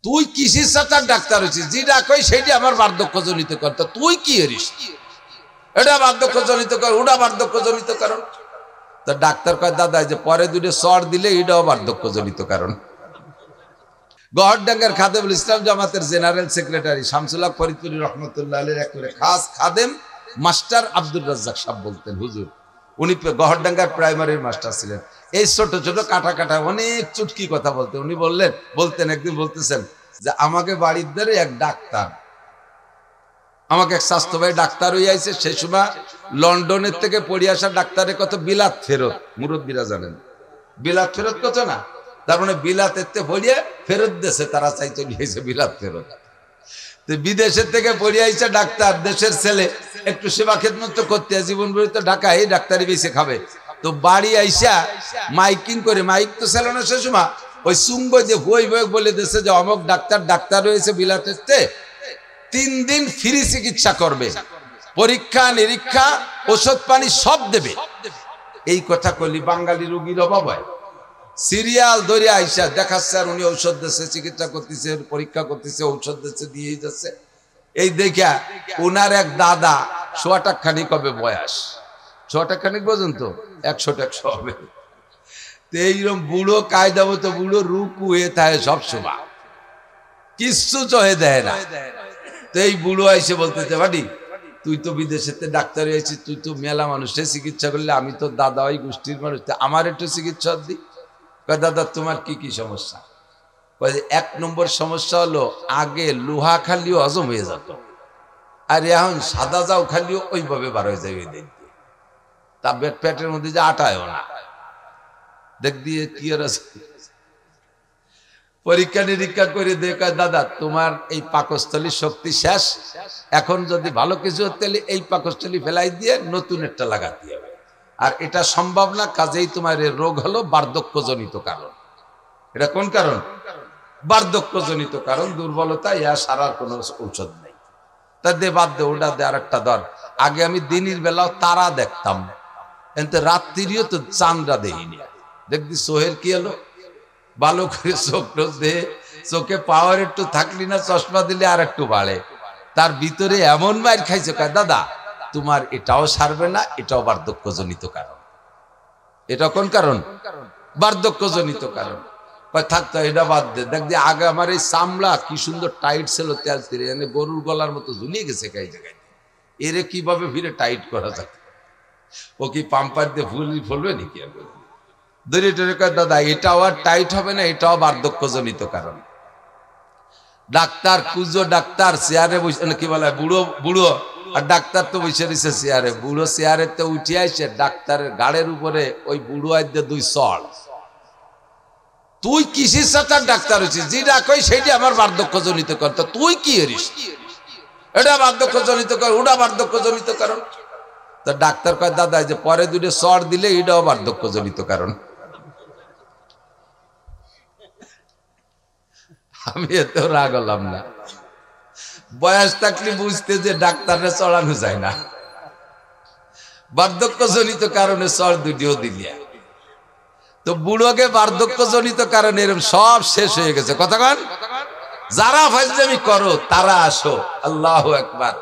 তুই কিসের সাথে ডাক্তার হয়েছিস, যেটা কই সেটি আমার বার্ধক্যজনিত কর, তো তুই কি হরিস? এটা বার্ধক্যজনিত কর, ওটা বার্ধক্যজনিত কারণ। তো ডাক্তার কয় দাদা যে পরে দুটো চড় দিলে এটাও বার্ধক্যজনিত কারণ। গহরডাঙ্গার খাদেমুল ইসলাম জামাতের জেনারেল সেক্রেটারি শামসুল হক ফরিদপুরি রহমতুল্লাহ আলাইহির একবারে খাস খাদেম মাস্টার আব্দুর রাজ্জাক সাহেব বলতেন, হুজুর উনি গহরডাঙ্গার প্রাইমারির মাস্টার ছিলেন। এই ছোট ছোট কাটা কাটা অনেক চুটকি কথা বলতেন। উনি বলতেন একদিন বলতেছেন যে আমাকে বাড়ির ধারে এক ডাক্তার, আমাকে এক স্বাস্থ্য ভাই ডাক্তার হয়ে আইছে, সেই সময় লন্ডনের থেকে পড়ে আসা ডাক্তারের কত বিলাত ফেরত, মুরব্বীরা জানেন বিলাত ফেরত কত না, তার মানে বিলাতের পড়িয়ে ফেরত দেশে তারা চাইতে নিয়েছে বিলাত ফেরত। তো বিদেশের থেকে পড়ে আইছে ডাক্তার, দেশের ছেলে, একটু সেবা খেদমত করতে জীবন ভরি তো ঢাকায় ডাক্তারি বেশি খাবে। তো বাড়ি আইসা মাইকিং করে, মাইক তো ছিল না সে সময়, ওই সুঙ্গ যে বই বই বলে দেশে যে অমক ডাক্তার রয়েছে বিলাতের 3 দিন ফ্রি চিকিৎসা করবে, পরীক্ষা নিরীক্ষা ওষুধ পানি সব দেবে। এই কথা কলি বাঙালি রোগীর অভাব হয়। সিরিয়াল ধরে আইসা দেখাচ্ছে আর উনি ঔষধ দিচ্ছে, চিকিৎসা করতেছে, পরীক্ষা করতেছে, ঔষধ দিচ্ছে, দিয়ে যাচ্ছে। এই দেখা ওনার এক দাদা 100 টাকা খানিক হবে বয়স, 100 টাকা খানিক পর্যন্ত 100 টাকা হবে। তো এইরকম বুড়ো কায়দা মতো বুড়ো রুকু হয়ে থাকে সবসময়, কিচ্ছু চহে দেয় না। তো এই বুড়ো আইসে বলতেছে বাড়ি তুই তো বিদেশেতে ডাক্তার হয়েছিস, তুই তো মেলা মানুষের চিকিৎসা করলে, আমি তো দাদা ওই গোষ্ঠীর মানুষ, আমার একটু চিকিৎসা দি। দাদা তোমার কি কি সমস্যা? 1 নম্বর সমস্যা হলো আগে লোহা খালিও হজম হয়ে যেত, আর এখন সাদা যাও খালিও ওইভাবে বার হয়ে যাবে, দেখ দিয়ে তা পেটের মধ্যে যে আটায়ও না, দেখ দিয়ে কি আর আছে। পরীক্ষা নিরীক্ষা করে দেখা দাদা তোমার এই পাকস্থলীর শক্তি শেষ, এখন যদি ভালো কিছু হতে এই পাকস্থলী ফেলাই দিয়ে নতুন একটা লাগাতে হবে, আর এটা সম্ভব না, কাজেই তোমার এই রোগ হলো বার্ধক্যজনিত কারণ। এটা কোন কারণ? বার্ধক্যজনিত কারণ, দুর্বলতা, ইয়া সারার কোনো ঔষধ নেই। তা দে বাদ দে, ওটা দে, আর একটা ধর। আগে আমি দিনের বেলাও তারা দেখতাম, কিন্তু রাত্রিও তো চাঁদরা দেখিনি। দেখবি সোহের কি হলো, ভালো করে চোখ টোক দে, চোখে পাওয়ার একটু থাকলি না, চশমা দিলে আর একটু বাড়ে। তার ভিতরে এমন মার খাইছে, কয় দাদা তোমার এটাও সারবে না, এটাও বার্ধক্যজনিত কারণ। এটা কোন কারণ? বার্ধক্যজনিত কারণ। থাকতো এটা বাদ দে, দেখ যে আগে আমার এই চামড়া কি সুন্দর টাইট ছিল, তেল তিরে গরুর গলার মতো ঝুলিয়ে গেছে গাই জায়গায়, এরে কিভাবে ফিরে টাইট করা যায়? ও কি পাম্পার দিয়ে ফুলবে নাকি? ধরে টরে কয় দাদা এটাও আর টাইট হবে না, এটাও বার্ধক্যজনিত কারণ। ডাক্তার কুজো ডাক্তার চেয়ারে বসে, কি বলে বুড়ো বুড়ো, আর ডাক্তার তো বসে রয়েছে চেয়ারে। বুড়ো চেয়ারে তো উঠে আসছে, ডাক্তারের গাড়ের উপরে ওই বুড়ো আইতে 2 চড়। তুই কিসের সাথে ডাক্তার হয়েছিস, যেটা কই সেটি আমার বার্ধক্যজনিত কর, তো তুই কি হরিস? এটা বার্ধক্যজনিত কর, ওটা বার্ধক্যজনিত কারণ। তো ডাক্তার কয় দাদা যে পরে দুটো চড় দিলে এটাও বার্ধক্যজনিত কারণ। আমি এতেও রাগ হলাম না, বয়স থাকলে বুঝতে যে ডাক্তারে চড়ানো যায় না, বার্ধক্যজনিত কারণে চড় দুটিও দিলিয়া। তো বুড়োকে বার্ধক্যজনিত কারণে এরকম সব শেষ হয়ে গেছে। কতক্ষণ যারা ফাজলামি করো তারা আসো, আল্লাহু আকবার।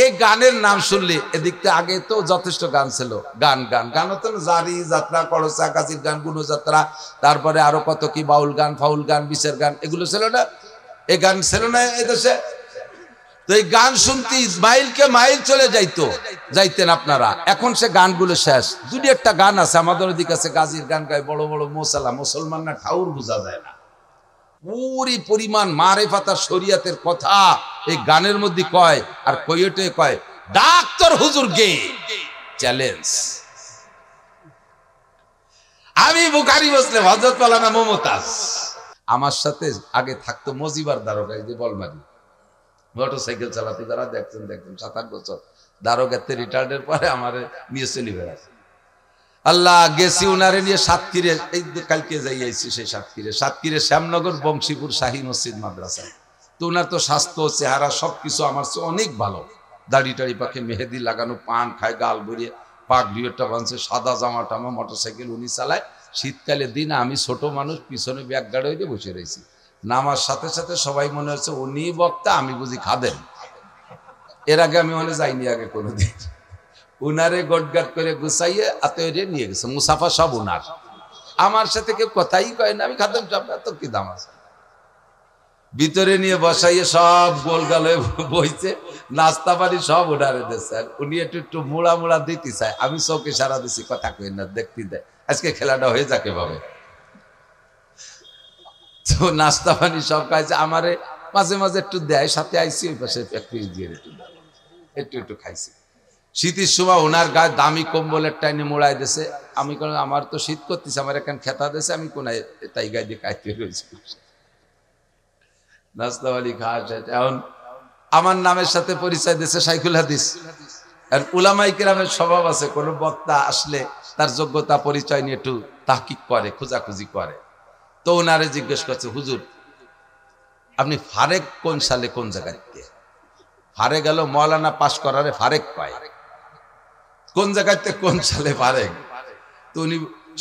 এই গানের নাম শুনলে এদিকটা আগে তো যথেষ্ট গান ছিল, গান গান গান হতো না, জারি যাত্রা, করসা কাশির গান, গুণযাত্রা, তারপরে আরো কত কি বাউল গান, ফাউল গান, বিশের গান, এগুলো ছিল না? এই গান ছিল না এই দেশে? তো এই গান শুনতে ইসমাইলকে মাইল চলে যাইতেন আপনারা। এখন সে গানগুলো শেষ। 2-1টা গান আছে আমাদের ওদিকে আছে, গাজীর গান গায় বড় বড় মোসালা, মুসলমান না ঠাউর বোঝা যায় না, পুরি পরিমাণ মারেফাত আর শরিয়াতের কথা এই গানের মধ্যে কয়। আর কইতে কয় ডাক্তার হুজুর গে চ্যালেঞ্জ। আমি বুখারী মুসলিম, হযরত মাওলানা মুমতাজ আমার সাথে আগে থাকতো মজিবার দারোগা, এই যে বলমারি মোটরসাইকেল চালাতে, যারা দেখছেন 7-8 বছর দারোগাতে রিটায়ার্ডের পরে আমার নিয়ে চলে বেড়াচ্ছে। আল্লাহ গেছি উনারে নিয়ে সাতক্ষীরে, এই কালকে যাই আইছি সেই সাতক্ষীরে শ্যামনগর বংশীপুর শাহী মসজিদ মাদ্রাসায়। তো উনার তো স্বাস্থ্য চেহারা সবকিছু আমার চেয়ে অনেক ভালো, দাড়ি টাড়ি পাখে মেহেদি লাগানো, পান খায়, গাল ভরিয়ে পাক দুইটা বাঁধছে, সাদা জামা টামা, মোটরসাইকেল উনি চালায়। শীতকালে দিন আমি ছোট মানুষ, পিছনে ব্যাগ গাড়ি হয়ে বসে রয়েছি, নামার সাথে সাথে সবাই মনে হচ্ছে উনি বক্তা, আমি বুঝি খাদেম। এর আগে আমি মনে যাইনি আগে কোনোদিন। উনারে গটগাট করে গুছাইয়ে আতরে নিয়ে গেছে, মুসাফা সব উনার। আমার সাথে কেউ কথাই কয় না, আমি খাদেম সব, এত কি দাম আছে। ভিতরে নিয়ে বসাইয়ে সব গোল গালে বইছে, নাস্তা পানি সব উনারে দিচ্ছে। উনি একটু একটু মুড়া মুড়া দিতে চায়, আমি চোখে সারা দিছি, কথা কই না, দেখতে দেয় আজকে খেলাটা হয়ে যাকে ভাবে। তো নাস্তা পানি সব খাইছে, আমারে মাঝে মাঝে একটু দেয়, সাথে আইসি ওই পাশে পিস দিয়ে একটু একটু খাইছি। শীতের সময় ওনার গায়ে দামি কম্বলের টাইনে মোড়াই দিছে। আমি কোন আমার তো শীত করতেছে, আমার এখানে খেতা দিয়েছে, আমি কোনায় তাই গায়ে দিয়ে খাইতে রয়েছি। নাস্তা পানি খাওয়া শেষ। এখন আমার নামের সাথে পরিচয় দিয়েছে শাইখুল হাদিস। আর উলামায়ে কেরামের স্বভাব আছে, কোনো বক্তা আসলে তার যোগ্যতা পরিচয় নিয়ে একটু তাহকিক করে, খোঁজাখুঁজি করে। তো ওনারে জিজ্ঞেস করছে, হুজুর আপনি ফারেক কোন সালে কোন জায়গায়? ফারেক গেল মৌলানা পাশ করারে ফারেক পায়, কোন জায়গাতে কোন সালে ফারেক? তো উনি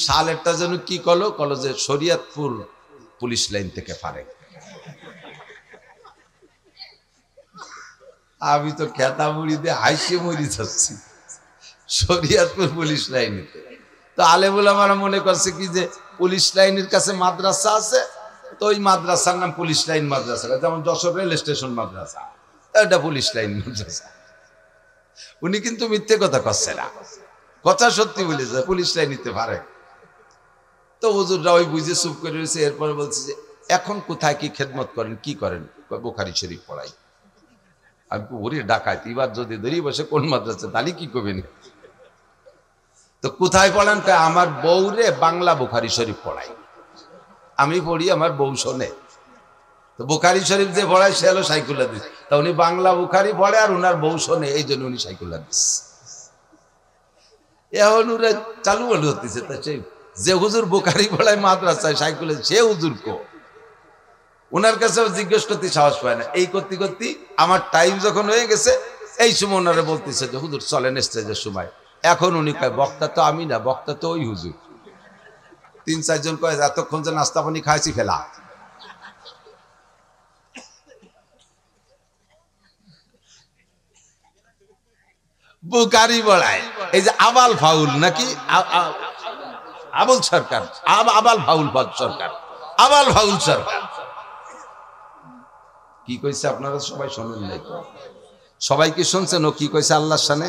সালেরটা যেন কি কলো যে শরীয়তপুর পুলিশ লাইন থেকে ফারেক। আমি তো খেতা মুড়ি দিয়ে হাসি মুড়ি যাচ্ছি, শরীয়তপুর পুলিশ লাইনেতে। তো আলেমুল আমরা মনে করছে কি যে পুলিশ লাইনের কাছে মাদ্রাসা আছে, তো ওই মাদ্রাসার নাম পুলিশ লাইন মাদ্রাসা, যেমন যশোর রেল স্টেশন মাদ্রাসা, এটা পুলিশ লাইন মাদ্রাসা। উনি কিন্তু মিথ্যে কথা করছে না, কথা সত্যি বলেছে, পুলিশ লাইন নিতে পারে। তো হুজুররা ওই বুঝে চুপ করে রয়েছে। এরপরে বলছে যে এখন কোথায় কি খেদমত করেন, কি করেন? বুখারী শরীফ পড়াই। আমি ওরে ডাকাত, এবার যদি ধরি বসে কোন মাদ্রাসা, তাহলে কি করবেন? তো কোথায় পড়ান? আমার বউরে বাংলা বুখারী শরীফ পড়াই, আমি পড়ি, আমার বউ শোনে। তো বুখারী শরীফ যে পড়ায় সে হলো শাইখুল হাদিস। তা উনি বাংলা বুখারী পড়ে আর উনার বউ শোনে, এই জন্য উনি শাইখুল হাদিস। এখন ওরা চালু বলে হতেছে, তা সেই যে হুজুর বুখারী পড়ায় মাদ্রাসায় শাইখুল হাদিস, সে হুজুর কো? ওনার কাছে জিজ্ঞেস করতে সাহস পায় না। এই করতে করতে আমার টাইম যখন হয়ে গেছে, এই সময় ওনারা বলতেছে যে হুজুর চলেন স্টেজের সময়। এখন উনি কয় বক্তা তো আমি না, বক্তা তো ওই হুজুর। ৩-৪ জন কয় এতক্ষণ যে নাস্তা পানি খাইছি ফেলা। বুখারী পড়ায় এই যে আবাল ফাউল নাকি আবুল সরকার, আবাল ফাউল সরকার, আবাল ফাউল সরকার কি কইছে আপনারা সবাই শোনেন নাই? সবাই কি শুনছেন ও কি কইছে আল্লাহর শানে?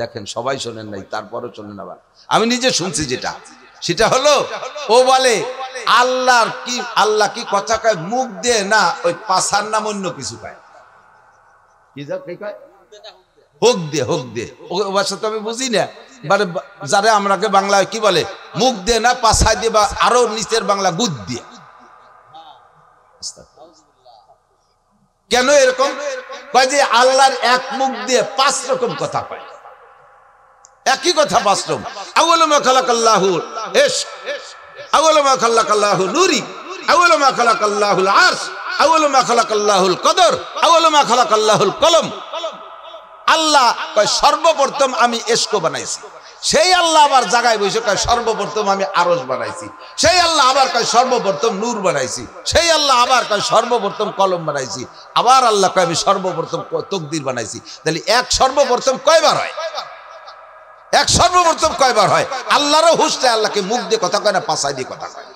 দেখেন সবাই শোনেন নাই, তারপরও শোনেন। আবার আমি নিজে শুনছি, যেটা সেটা হলো ও বলে আল্লাহ কি কথা কয় মুখ দিয়ে না, ওই পাছার নাম অন্য কিছু কয়। কি কয়? হোক দিয়ে, হোক দিয়ে। ও ভাষা তো আমি বুঝি না, মানে যারা আমরাকে বাংলায় কি বলে, মুখ দিয়ে না পাছায় দিয়ে, বা আরো নিচের বাংলা গুদ দিয়ে। কেন এরকম কয়? যে আল্লাহর এক মুখ দিয়ে 5 রকম কথা কয়, একই কথা 5 রকম। আউয়ালু মা খালাকাল্লাহুল ইশক, আউয়ালু মা খালাকাল্লাহু নূরি, আউয়ালু মা খালাকাল্লাহুল আরশ, আউয়ালু মা খালাকাল্লাহুল কদর, আউয়ালু মা খালাকাল্লাহুল কলম। আল্লাহ কয় সর্বপ্রথম আমি ইশক বানাইছি। সেই আল্লাহ আবার জায়গায় বসে কয় সর্বপ্রথম আমি আরশ বানাইছি। সেই আল্লাহ আবার কয় সর্বপ্রথম নূর বানাইছি। সেই আল্লাহ আবার কয় সর্বপ্রথম কলম বানাইছি। আবার আল্লাহ কয় আমি সর্বপ্রথম তকদির বানাইছি। তাহলে এক সর্বপ্রথম কয়বার হয়? এক সর্বপ্রথম কয়বার হয়? আল্লাহরও হুঁশ নাই, আল্লাহকে মুখ দিয়ে কথা কয় না, পাছায় দিয়ে কথা কয়।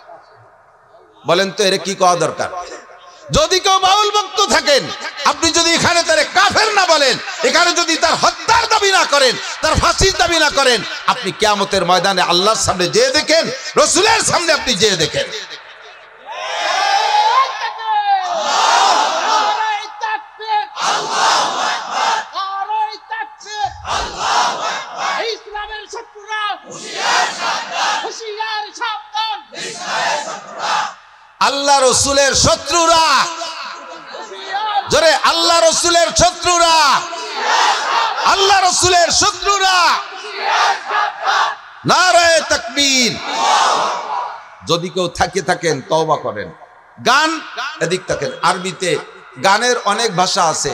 বলেন তো এর কি কওয়া দরকার? যদি কেউ বাউল ভক্ত থাকেন, আপনি যদি এখানে তারে কাফের না বলেন, এখানে যদি তার হত্যার দাবি না করেন, তার ফাঁসির দাবি না করেন, আপনি কিয়ামতের ময়দানে আল্লাহর সামনে যেয়ে দেখেন, রাসূলের সামনে আপনি যেয়ে দেখেন। আল্লাহ রসুলের শত্রুরা, জোরে আল্লাহ রসুলের শত্রুরা, আল্লাহ রসুলের শত্রুরা, নারায়ে তাকবীর। যদি কেউ থাকেন তওবা করেন। গান এদিক থাকেন, আরবিতে গানের অনেক ভাষা আছে।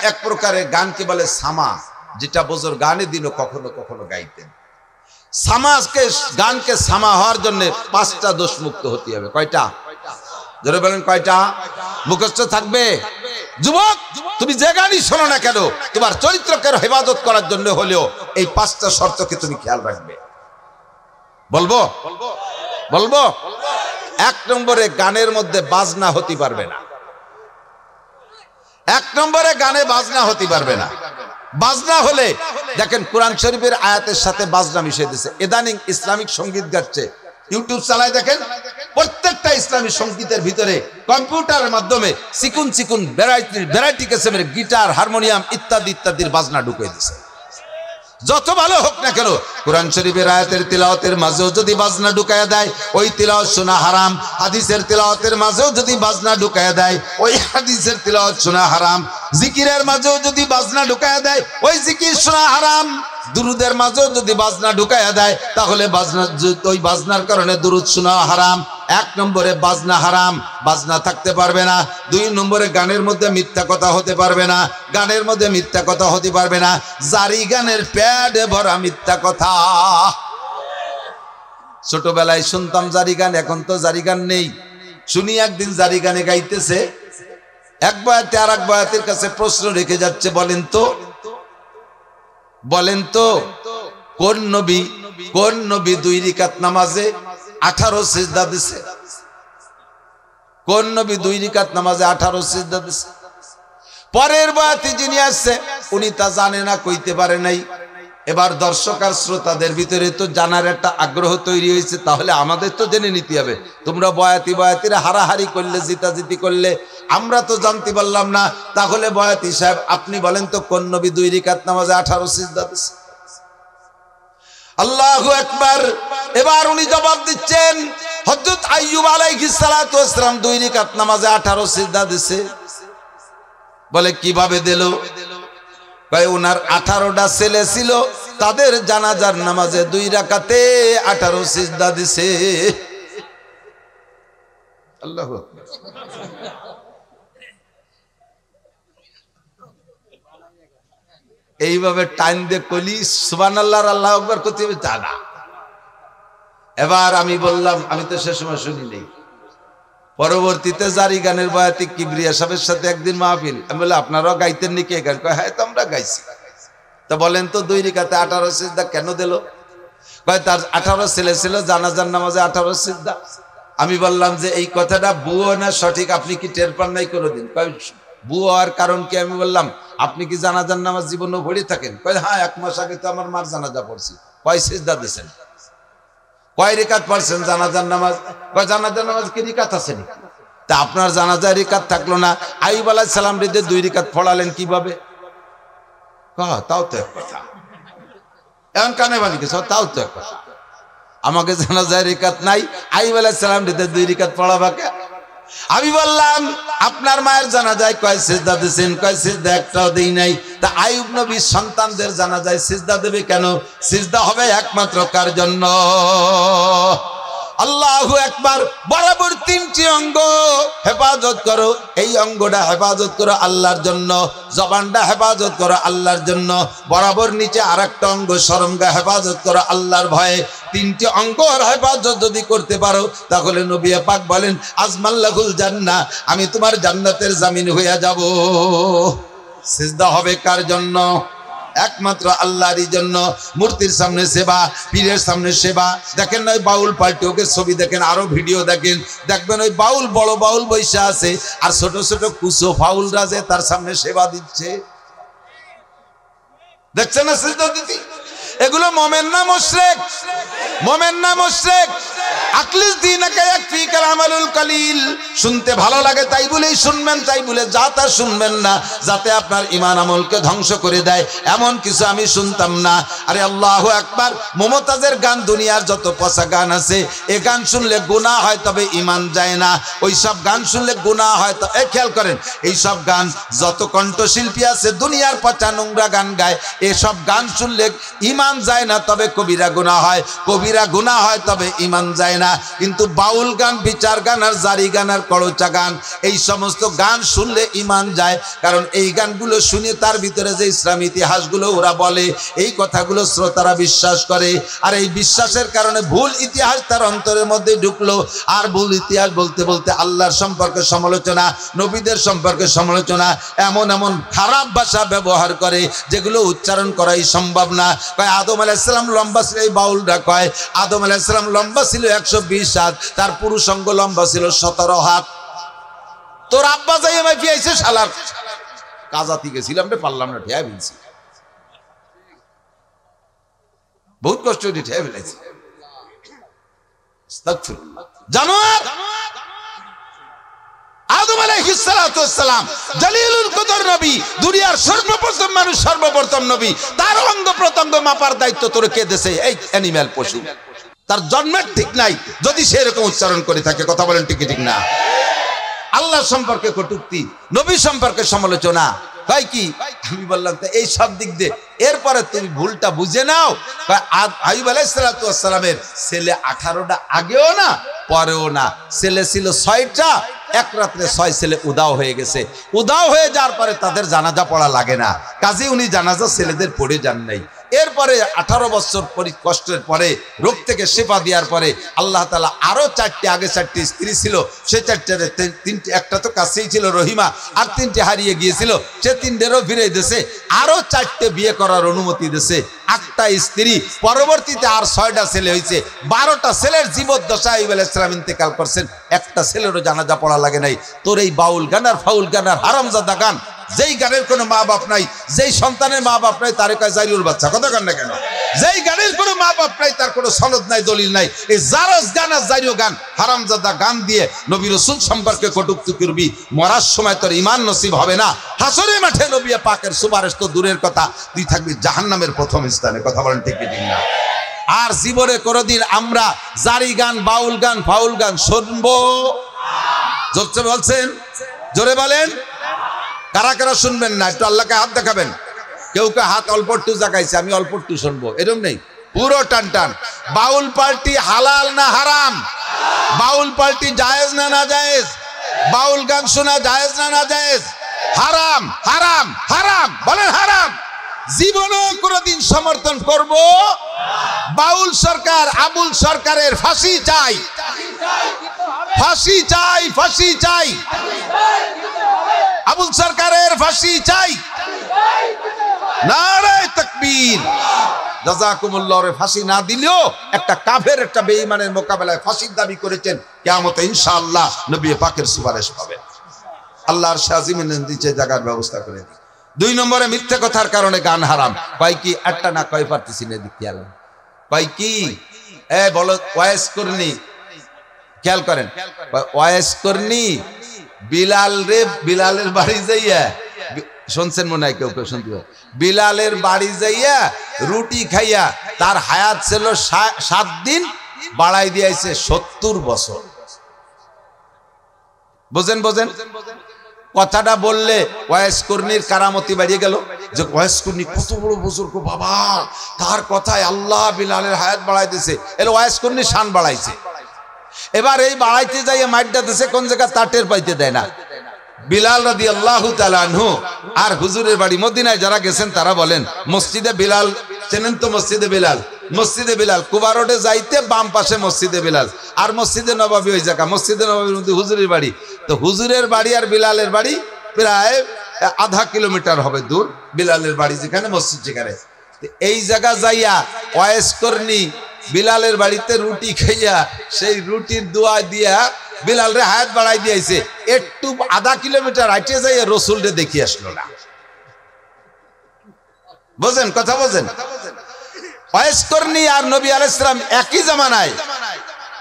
এক প্রকারের গানকে বলে সামা, যেটা বুজুর্গ গানে দিনও কখনো কখনো গাইতেন। গানকে সামা হওয়ার জন্য 5টা দোষ মুক্ত হতে হবে। কয়টা? জোরে বলেন কয়টা? মুখস্থ থাকবে। যুবক, তুমি যে গানই শোনো না কেন, তোমার চরিত্রকে হেফাজত করার জন্য হলেও এই 5টা শর্তকে তুমি খেয়াল রাখবে। বলবো বলবো 1 নম্বরে, গানের মধ্যে বাজনা হতে পারবে না। 1 নম্বরে গানে বাজনা হতে পারবে না। বাজনা হলে দেখেন কোরআন শরীফের আয়াতের সাথে বাজনা মিশিয়ে দিয়েছে। ইদানিং ইসলামিক সঙ্গীত গাচ্ছে, ইউটিউব চালায় দেখেন, প্রত্যেকটা ইসলামী সঙ্গীতের ভিতরে কম্পিউটারের মাধ্যমে চিকুন চিকুন ভ্যারাইটি কিসমের গিটার, হারমোনিয়াম ইত্যাদি ইত্যাদির বাজনা ঢুকিয়ে দিয়েছে। যত ভালো হোক না কেন, কোরআন শরীফের আয়াতের তিলাওয়াতের মাঝেও যদি বাজনা ঢুকায়া দেয়, ওই তিলাওয়াত শোনা হারাম। হাদিসের তিলাওয়াতের মাঝেও যদি বাজনা ঢুকায়া দেয়, ওই হাদিসের তিলাওয়াত শোনা হারাম। জিকিরের মাঝেও যদি বাজনা ঢুকায়া দেয়, ওই জিকির শোনা হারাম। দুরুদের মাঝেও যদি বাজনা ঢুকায়া দেয়, তাহলে ওই বাজনার কারণে দুরুদ শোনা হারাম। 1 নম্বরে বাজনা হারাম, বাজনা থাকতে পারবে না। 2 নম্বরে গানের মধ্যে মিথ্যা কথা হতে পারবে না, গানের মধ্যে মিথ্যা কথা হতে পারবে না। জারি গানের প্যাডে ভরা মিথ্যা কথা। ছোটবেলায় শুনতাম জারি গান, এখন তো জারি গান নেই। শুনি একদিন জারি গানে গাইতেছে, এক বয়াতে আর এক বয়াতের কাছে প্রশ্ন রেখে যাচ্ছে, বলেন তো কোন নবী 2 রাকাত নামাজে 18 সিজদা দিছে? কোন নবী 2 রাকাত নামাজে 18 সিজদা দিছে? পরের বয়াতে যিনি আসছে উনি তা জানে না, কইতে পারে নাই। এবার দর্শক আর শ্রোতাদের ভিতরে তো জানার একটা আগ্রহ তৈরি হয়েছে, তাহলে আমাদের তো জেনে নিতে হবে। তোমরা বয়াতিরা হারাহারি করলে, জিতাজিতি করলে, আমরা তো জানতে পারলাম না। তাহলে বয়াতি সাহেব আপনি বলেন তো কোন নবী 2 রাকাত নামাজে 18 সিজদা দিছে? আল্লাহু আকবার। এবার উনি জবাব দিচ্ছেন, হযরত আইয়ুব আলাইহিস সালাতু ওয়াস সালাম 2 রাকাত নামাজে 18 সিজদা দিছে। বলে কিভাবে দিল? ভাই ওনার 18টা ছেলে ছিল, তাদের জানাজার নামাজে 2 রাকাতে 18 সিজদা দিছে। আল্লাহু আকবার। এইভাবে টাইম দিয়ে কলি সুবহানাল্লাহ আর আল্লাহু আকবার করতে হবে তা না। এবার আমি বললাম, আমি তো সে সময় শুনি নেই। পরবর্তীতে জারি গানের বয়াতি কিবরিয়া সাহেবের সাথে একদিন মাহফিল, আমি বললাম আপনারাও গাইতেন নাকি এই গান? কয় হ্যাঁ, তো আমরা গাইছি। তা বলেন তো 2 রাকাতে 18 সিজদা কেন দিল? কয় তার 18 ছেলে ছিল, জানাজার নামাজে 18 সিজদা। আমি বললাম যে এই কথাটা বুয়ো না সঠিক, আপনি কি টের পান নাই কোনোদিন? কয় বুয়ো হওয়ার কারণ কি? আমি বললাম আপনি কি জানাজার নামাজ জীবনেও পড়ে থাকেন? কয় হ্যাঁ, 1 মাস আগে তো আমার মার জানাজা পড়ছি। কয় সিজদা দিয়েছেন? কয় রাকাত পড়ছেন জানাজার নামাজ? কয় জানাজার নামাজ কি রাকাত আছে নাকি? তা আপনার জানাজার রাকাত থাকলো না, আইয়ুব আলাইহিস সালাম রে 2 রাকাত পড়ালেন কিভাবে? তাও তো এক কথা। এখন কানে বানি গেছ, তাও তো এক কথা। আমাকে জানাজার রাকাত নাই, আইয়ুব আলাইহিস সালাম রে 2 রাকাত পড়াবা কে? আমি বললাম আপনার মায়ের জানাজায় কয় সিজদা দিয়েছেন? কয় সিজদা একটাও দেই নাই। তা আইয়ুব নবীর সন্তানদের জানাজায় সিজদা দেবে কেন? সিজদা হবে একমাত্র কার জন্য? আল্লাহু আকবার। বরাবর 3টি অঙ্গ হেফাজত করো, এই অঙ্গটা হেফাজত করো আল্লাহর জন্য, জবানটা হেফাজত করো আল্লাহর জন্য, বরাবর নিচে আরেকটা অঙ্গ শরমগা হেফাজত করো আল্লাহর ভয়ে। 3টি অঙ্গর হেফাজত যদি করতে পারো, তাহলে নবী পাক বলেন আজমাল্লাহুল জান্নাহ, আমি তোমার জান্নাতের জামিন হইয়া যাব। সিজদা হবে কার জন্য? একমাত্র আল্লাহরই জন্য। মূর্তির সামনে সেবা, পীরের সামনে সেবা। দেখেন না ওই বাউল পাল্টে, ওকে ছবি দেখেন, আরো ভিডিও দেখেন, দেখবেন ওই বাউল, বড় বাউল বৈশা আছে, আর ছোট ছোট কুসো ফাউলরা যে তার সামনে সেবা দিচ্ছে। দেখছেন না সিজদা দিতে? এগুলো মোমেন না মুশরিক? মোমেন না মুশরিক? আকলিস দীনাকা ইয়াকফিকাল আমালুল কালিল। শুনতে ভালো লাগে তাই বলেই শুনবেন, তাই বলে যা তা শুনবেন না, যাতে আপনার ঈমান আমলকে ধ্বংস করে দেয়, এমন কিছু আমি শুনতাম না। আরে আল্লাহু আকবার। মুমতাজের গান, দুনিয়ার যত পচা গান আছে, এ গান শুনলে গুনাহ হয়, তবে ঈমান যায় না। ওই সব গান শুনলে গুনাহ হয়। তো খেয়াল করেন, এই সব গান যত কণ্ঠশিল্পী আছে দুনিয়ার পচা নোংরা গান গায়, এসব গান শুনলে ঈমান যায় না, তবে কবিরা গুনাহ হয়। কবিরা গুনাহ হয়, তবে ঈমান যায় না। কিন্তু বাউল গান, বিচার গান আর জারি গান আর করচা গান, এই সমস্ত গান শুনলে ইমান যায়। কারণ এই গানগুলো শুনে তার ভিতরে যে ইসলামী ইতিহাসগুলো ওরা বলে, এই কথাগুলো শ্রোতারা বিশ্বাস করে। আর এই বিশ্বাসের কারণে ভুল ইতিহাস তার অন্তরের মধ্যে ঢুকলো। আর ভুল ইতিহাস বলতে বলতে আল্লাহর সম্পর্কে সমালোচনা, নবীদের সম্পর্কে সমালোচনা, এমন এমন খারাপ ভাষা ব্যবহার করে যেগুলো উচ্চারণ করাই সম্ভব না। কয় আদম আলাইহিস সালাম লম্বা ছিল, এই বাউলরা কয় আদম আলাইহিস সালাম লম্বা ছিল 120 হাত, তার পুরুষাঙ্গ লম্বা ছিল 17 হাত। তোর আব্বা যাই আমায় ফিয়াইছে শালার কাজাতি গেছিলাম রে, পারলাম না, ঠেয়া ফেলছি, বহুত কষ্ট দিয়ে ঠেয়া ফেলেছি। জানোয়ার আদম আলাইহিস সালাতু ওয়াস সালাম জলিলুল কদর নবী, দুনিয়ার সর্বপ্রথম মানুষ, সর্বপ্রথম নবী, তার অঙ্গ প্রত্যঙ্গ মাপার দায়িত্ব তোর কে দেশে? এই অ্যানিম্যাল, পশু, তার জন্মের ঠিক নাই যদি সে এরকম উচ্চারণ করে থাকে। কথা বলেন ঠিক ঠিক না? আল্লাহ সম্পর্কে কটূক্তি, নবী সম্পর্কে সমালোচনা, তাই কি? আমি বললাম তো এই সব দিক দিয়ে এরপরে তুমি ভুলটা বুঝে নাও। আইয়ুব আলাইহিস সালাতু ওয়াস সালামের ছেলে 18টা, আগেও না পরেও না, ছেলে ছিল 6টা। এক রাত্রে 6 ছেলে উদাও হয়ে গেছে। উদাও হয়ে যাওয়ার পরে তাদের জানাজা পড়া লাগে না, কাজে উনি জানাজা ছেলেদের পড়ে যান নাই। এরপরে 18 বছর কষ্টের পরে, রোগ থেকে শিফা দেওয়ার পরে আল্লাহ তাআলা আরো 4টে, আগে 4টি স্ত্রী ছিল, সেই 4টার 3টে, একটা তো কাছেই ছিল রহিমা, আর 3টে হারিয়ে গিয়েছিল, সে 3টেরও ফিরে দিয়েছে, আরো 4টে বিয়ে করার অনুমতি দিয়েছে, 8টা স্ত্রী, পরবর্তীতে আর 6টা ছেলে হয়েছে। 12টা ছেলের জীবদ্দশায় আইয়ুব আলাইহিস সালাম ইন্তেকাল করছেন, একটা ছেলেরও জানাজা পড়া লাগে নাই। তোর এই বাউল গান আর ফাউল গান আর হারামজাদা গান, যেই গানের কোনো মা বাপ নাই, যেই সন্তানের মা বাপ নাই, তার কয় জাইরুল বাচ্চা। কথা কন না কেন? যেই গানের কোনো মা বাপ নাই, তার কোনো সনদ নাই, দলিল নাই, এই জারজ গান আর জাইরু গান, হারামজাদা গান দিয়ে নবী রাসূল সম্পর্কে কটূক্তি করবি, মরার সময় তোর ঈমান নসিব হবে না। হাসরের মাঠে নবী পাকের সুপারিশ তো দূরের কথা, তুই থাকবি জাহান্নামের প্রথম স্থানে। কথা বলেন ঠিক ঠিক না? আর জীবনে কোনোদিন আমরা জারি গান, বাউল গান, ফাউল গান শুনবো? জোরে বলছেন, জোরে বলেন। কারা কারা শুনবেন না একটু আল্লাহকে হাত দেখাবেন। কেউ কেউ হাত অল্প একটু জাগাইছে, আমি অল্প একটু শুনবো, এরকম নেই, পুরো টান টান। বাউল পার্টি হালাল না হারাম? বাউল পার্টি জায়েজ না না জায়েজ? বাউল গান শোনা জায়েজ না না জায়েজ? হারাম, হারাম, হারাম, বলেন হারাম। জীবনও কোনদিন সমর্থন করব? বাউল সরকার, আবুল সরকারের ফাঁসি চাই, ফাঁসি চাই, ফাঁসি চাই, আবুল সরকারের ফাঁসি চাই। নারে তাকবীর, জাযাকুমুল্লাহ। ফাঁসি না দিলেও একটা কাফের, একটা বেঈমানের মোকাবেলায় ফাঁসির দাবি করেছেন, কিয়ামতে ইনশাআল্লাহ নবী পাকের সুপারিশ পাবেন। আল্লাহর শাজিমের নিচে জায়গার ব্যবস্থা করে দিন। 2 নম্বরে মিথ্যা কথার কারণে গান হারাম। কয় কি? একটা না কয় পারতেছি না, দেখি আলো কয় কি? বলো ওয়াইস করনি, খেয়াল করেন, ওয়াইস করনি বিলাল রে, বিলালের বাড়ি যাইয়া, শুনছেন মনে হয় কেউ কেউ শুনতে, বিলালের বাড়ি যাইয়া রুটি খাইয়া তার হায়াত ছিল 7 দিন, বাড়াই দিয়েছে 70 বছর। বোঝেন, বোঝেন কথাটা বললে ওয়াইস কর্ণীর কারামতি বাড়িয়ে গেল, যে ওয়াইস কর্ণী কত বড় বুজুর্গ বাবা, তার কথায় আল্লাহ বিলালের হায়াত বাড়াই দিয়েছে। এর ওয়াইস কর্ণী শান বাড়াইছে। এবার এই বাড়াইতে যাইয়ে মাইটটা দিছে কোন জায়গা তা টের পাইতে দেয় না। বিলাল রাদিয়াল্লাহু তাআলা আনহু আর হুজুরের বাড়ি মদিনায় যারা গেছেন তারা বলেন, মসজিদে বিলাল চেনেন তো? মসজিদে বিলাল, মসজিদে বিলাল কুবা রোডে যাইতে বাম পাশে মসজিদে বিলাল, আর মসজিদে নববী ওই জায়গা, মসজিদে নববীর মধ্যে হুজুরের বাড়ি। তো হুজুরের বাড়ি আর বিলালের বাড়ি প্রায় 0.5 কিলোমিটার হবে দূর, বিলালের বাড়ি যেখানে, মসজিদ যেখানে। এই জায়গা যাইয়া ওয়াইস কর্ণী বিলালের বাড়িতে রুটি খাইয়া সেই রুটির দোয়া দিয়া বিলাল রে হায়াত বাড়াই দিয়েছে। একটু 0.5 কিলোমিটার হাইটে যাইয়া রসুলরে দেখি আসলো না। বোঝেন কথা, বোঝেন? ওয়াইস কর্ণী আর নবী আলাইহিস সালাম একই জামানায়।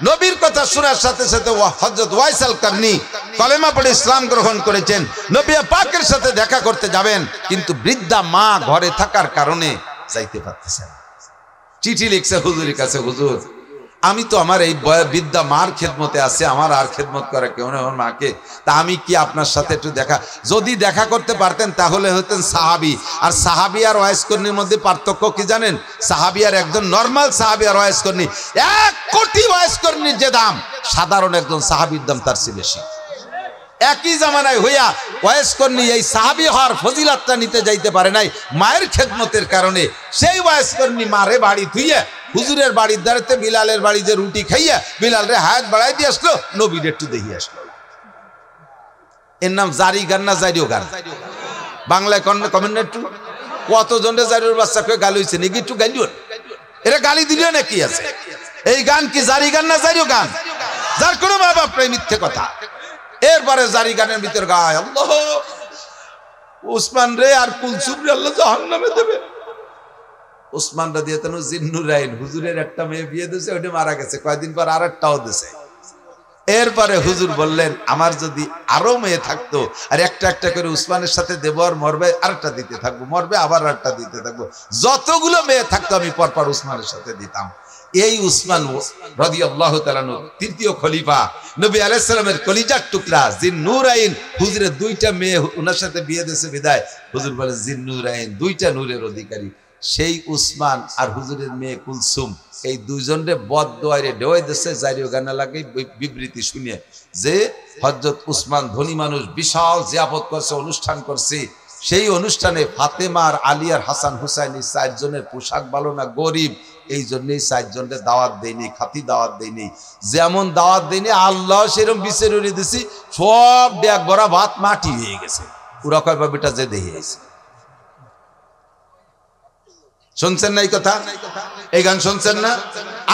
নবীর কথা শোনার সাথে সাথে হযরত ওয়াইস আল কর্ণী কলেমা পড়ে ইসলাম গ্রহণ করেছেন। নবী পাকের সাথে দেখা করতে যাবেন, কিন্তু বৃদ্ধা মা ঘরে থাকার কারণে যাইতে পারতেছেন। চিঠি লিখছে হুজুরের কাছে, হুজুর আমি তো আমার এই বিদ্যা মার খেদমতে আছে, আমার আর খেদমত করে কেউ না, আমার মাকে। তা আমি কি আপনার সাথে একটু যদি দেখা করতে পারতেন তাহলে হতেন সাহাবি। আর সাহাবি আর ওয়াইসকর্ণীর মধ্যে পার্থক্য কি জানেন? সাহাবি আর একজন নর্মাল সাহাবি আর ওয়াইসকর্ণী, 1 কোটি ওয়াইসকর্ণীর যে দাম, সাধারণ একজন সাহাবির দাম তার চেয়ে বেশি। একই জামানায় হইয়া ওয়াইসকর্ণী এই সাহাবি হওয়ার ফজিলাতটা নিতে যাইতে পারে নাই মায়ের খেদমতের কারণে। সেই ওয়াইসকর্ণী মারে বাড়ি থুইয়া হুজুরের বাড়ির দ্বারাতে বিলালের বাড়ি যে রুটি খাইয়া বিলাল রে হায়াত বাড়াই দিয়ে আসলো, নবীর একটু দেখি আসলো। এর নাম জারি গান না জারিও গান? বাংলায় কমেন্ট একটু। কতজনের জারির বাচ্চা কে গালি হয়েছে নাকি? একটু গালিও, এরা গালি দিলেও নাকি আছে? এই গান কি জারি গান না জারিও গান? যার কোনো মা বাপ নাই, মিথ্যে কথা। এরপরে জারি গানের ভিতর গায় আল্লাহ উসমান রে আর কুলসুম রে আল্লাহ জাহান্নামে দেবে। উসমান রাদিয়াল্লাহু আনহু জিন্নুরাইন হুজুরের একটা মেয়ে বিয়ে দিয়েছে, ওটা মারা গেছে, কয়েকদিন পর আরেকটাও দিয়েছে। এরপরে হুজুর বললেন আমার যদি আরো মেয়ে থাকতো আর একটা একটা করে উসমানের সাথে দেব, আর মরবে আরেকটা দিতে থাকবো, মরবে আবার আরেকটা দিতে থাকবো, যতগুলো মেয়ে থাকতো আমি পরপর উসমানের সাথে দিতাম। এই উসমান রাদিয়াল্লাহু তাআলা তৃতীয় খলিফা, নবী আলাইহিস সালামের কলিজার টুকরা জিন্নুরাইন, হুজুরের 2টা মেয়ে ওনার সাথে বিয়ে দিয়েছে বিদায় হুজুর বলে জিন্নুরাইন 2টা নূরের অধিকারী। সেই উসমান আর হুজুরের মেয়ে কুলসুম এই দুইজনরে বদদোয়ারে ডেওয়াই দেশে জারিও গানা লাগে বিবৃতি শুনে যে হযরত উসমান ধনী মানুষ, বিশাল জিয়াফত করছে, অনুষ্ঠান করছে। সেই অনুষ্ঠানে ফাতেমা আর আলী আর হাসান হুসাইন 4 জনের পোশাক ভালো না, গরিব, এই জন্যই 4 জনের দাওয়াত দেয়নি, খাতি দাওয়াত দেয়নি। যেমন দাওয়াত দেয়নি আল্লাহ সেরকম বিচার উড়িয়ে দিছি, সব ডেক ভরা ভাত মাটি হয়ে গেছে। ওরা কয় বেটা যে দেখে এসে শুনছেন না এই কথা? এই গান শুনছেন না?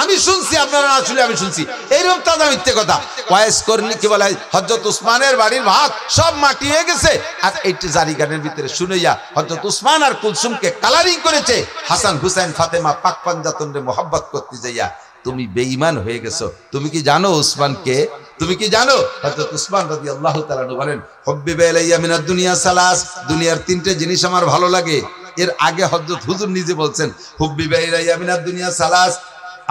আমি শুনছি, আপনারা না শুনলে আমি শুনছি। এইরকম তাজা মিথ্যে কথা। ওয়াইসকর্ণী কি বলে হযরত উসমানের বাড়ির ভাত সব মাটি হয়ে গেছে, আর এইটা জারি গানের ভিতরে শুনাইয়া হযরত উসমান আর কুলসুমকে কালারিং করেছে। হাসান হুসাইন ফাতেমা পাক পাঞ্জাতনরে মোহাব্বত করতে যাইয়া তুমি বেঈমান হয়ে গেছো। তুমি কি জানো উসমানকে? তুমি কি জানো? হযরত উসমান রাদিয়াল্লাহু তাআলা বলেন হুব্বিবা ইলাইয়া মিনাদ দুনিয়া সালাস, দুনিয়ার 3টে জিনিস আমার ভালো লাগে। এর আগে হযরত হুজুর নিজে বলছেন হুব্বিবা ইলাইয়া মিনাদ দুনিয়া সালাস,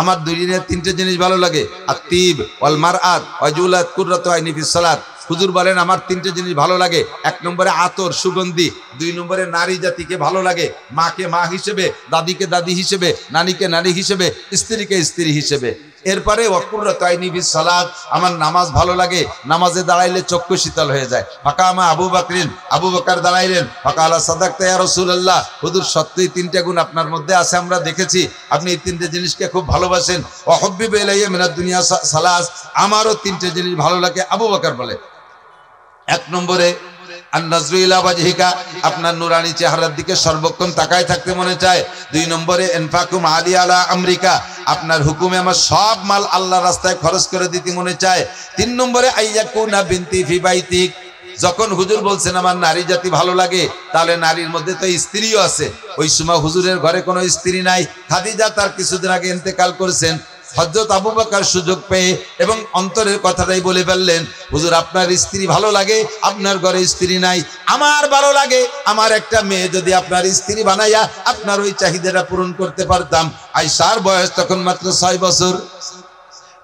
আমার দুনিয়ার 3টে জিনিস ভালো লাগে, আত-তিব ওয়াল মারআত ওয়া জুলাত কুররাতু আইনি ফিস সালাত। হুজুর বলেন আমার 3টে জিনিস ভালো লাগে। 1 নম্বরে আতর, সুগন্ধি। 2 নম্বরে নারী জাতিকে ভালো লাগে, মাকে মা হিসেবে, দাদিকে দাদি হিসেবে, নারীকে নারী হিসেবে, স্ত্রীকে স্ত্রী হিসেবে। এরপরে ওয়াকুররাতু আইনি ফিস সালাত, আমার নামাজ ভালো লাগে, নামাজে দাঁড়াইলে চক্ষু শীতল হয়ে যায়। ফাকামা আবু বকরিন, আবু বকর দাঁড়াইলেন, ফাকালা সাদাকতা ইয়া রাসূলুল্লাহ, হুজুর সত্যই 3টে গুণ আপনার মধ্যে আছে, আমরা দেখেছি আপনি এই 3টে জিনিসকে খুব ভালোবাসেন। ওয়া হুব্বিবা ইলাইয়া মিনাদ দুনিয়া সালাস, আমারও 3টে জিনিস ভালো লাগে। আবু বকর বলে 1 নম্বরে আন-নাজরু ইলা ওয়াজহিকা, আপনার নুরানি চেহারার দিকে সর্বক্ষণ তাকায় থাকতে মনে চায়। 2 নম্বরে ইনফাকুম আলি আলা আমরিকা, আপনার হুকুমে আমার সব মাল আল্লাহর রাস্তায় খরচ করে দিতে মনে চায়। 3 নম্বরে আইয়াকুনা বিনতি ফি বাইতিক, যখন হুজুর বলছেন আমার নারী জাতি ভালো লাগে, তাহলে নারীর মধ্যে তো স্ত্রীও আছে। ওই সময় হুজুরের ঘরে কোনো স্ত্রী নাই, খাদিজা তার কিছুদিন আগে ইন্তেকাল করেছেন। হযরত আবু বকর সুযোগ পেয়ে এবং অন্তরের কথাটাই বলে ফেললেন, হুজুর আপনার স্ত্রী ভালো লাগে, আপনার ঘরে স্ত্রী নাই, আমার ভালো লাগে আমার একটা মেয়ে যদি আপনার স্ত্রী বানাইয়া আপনার ওই চাহিদাটা পূরণ করতে পারতাম। আয়েশার বয়স তখন মাত্র 6 বছর।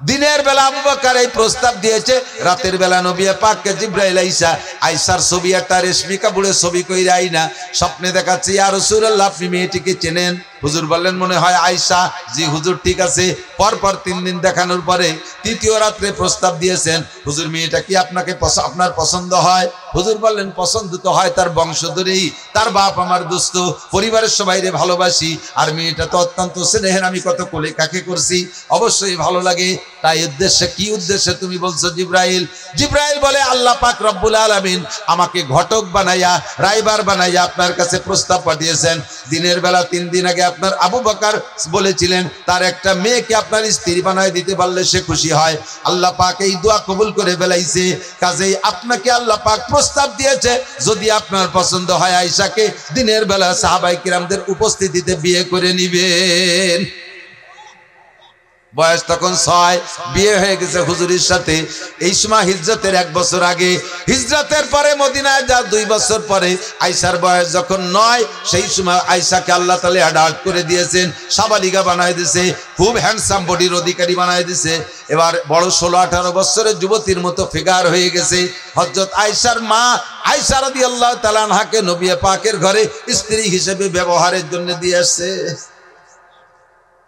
দিনের বেলা আবু বকর এই প্রস্তাব দিয়েছে, রাতের বেলা নবী পাককে জিবরাইল আইসা আয়েশার ছবি একটা রেশমি কাপড়ে ছবি কইরা আইনা স্বপ্নে দেখাচ্ছে, ইয়া রাসূলুল্লাহ আপনি মেয়েটিকে চেনেন? হুজুর বললেন মনে হয় আয়েশা। জি হুজুর ঠিক আছে। পরপর 3 দিন দেখানোর পরে 3য় রাত্রে প্রস্তাব দিয়েছেন, হুজুর মেয়েটা কি আপনার পছন্দ হয়? হুজুর বললেন পছন্দ তো হয় তার বংশধরেই, তার বাপ আমার দোস্ত, পরিবারের সবাইরে ভালোবাসি, আর মেয়েটা তো অত্যন্ত স্নেহের, আমি কত কোলে কাকে করছি, অবশ্যই ভালো লাগে। তাই উদ্দেশ্যে, কি উদ্দেশ্যে তুমি বলছো জিবরাইল? জিবরাইল বলে আল্লাহ পাক রব্বুল আলামিন আমাকে ঘটক বানাইয়া, রাইবার বানাইয়া আপনার কাছে প্রস্তাব পাঠিয়েছেন। দিনের বেলা 3 দিন আগে আপনার আবু বকর বলেছিলেন তার একটা মেয়েকে আপনার স্ত্রী বানায় দিতে পারলে সে খুশি হয়। আল্লাহ পাক এই দোয়া কবুল করে ফেলাইছে। কাজেই আপনাকে আল্লাহ পাক প্রস্তাব দিয়েছে, যদি আপনার পছন্দ হয় আয়েশাকে দিনের বেলা সাহাবায়ে কিরামদের উপস্থিতিতে বিয়ে করে নিবেন। বয়স তখন 6, বিয়ে হয়ে গেছে হুজুরের সাথে। এই সময় হিজরতের 1 বছর আগে, হিজরতের পরে মদিনায় যা 2 বছর পরে আয়েশার বয়স যখন 9, সেই সময় আয়েশাকে আল্লাহ তাআলা অ্যাডাল্ট করে দিয়েছেন, সাবালিকা বানায় দিয়েছে, খুব হ্যান্ডসাম বডির অধিকারী বানায় দিয়েছে। এবার বড় 16-18 বছরের যুবতীর মতো ফিগার হয়ে গেছে। হযরত আয়েশার মা আয়েশা রাদিয়াল্লাহু তাআলা আনহাকে নবী পাকের ঘরে স্ত্রী হিসেবে ব্যবহারের জন্য দিয়ে আসছে।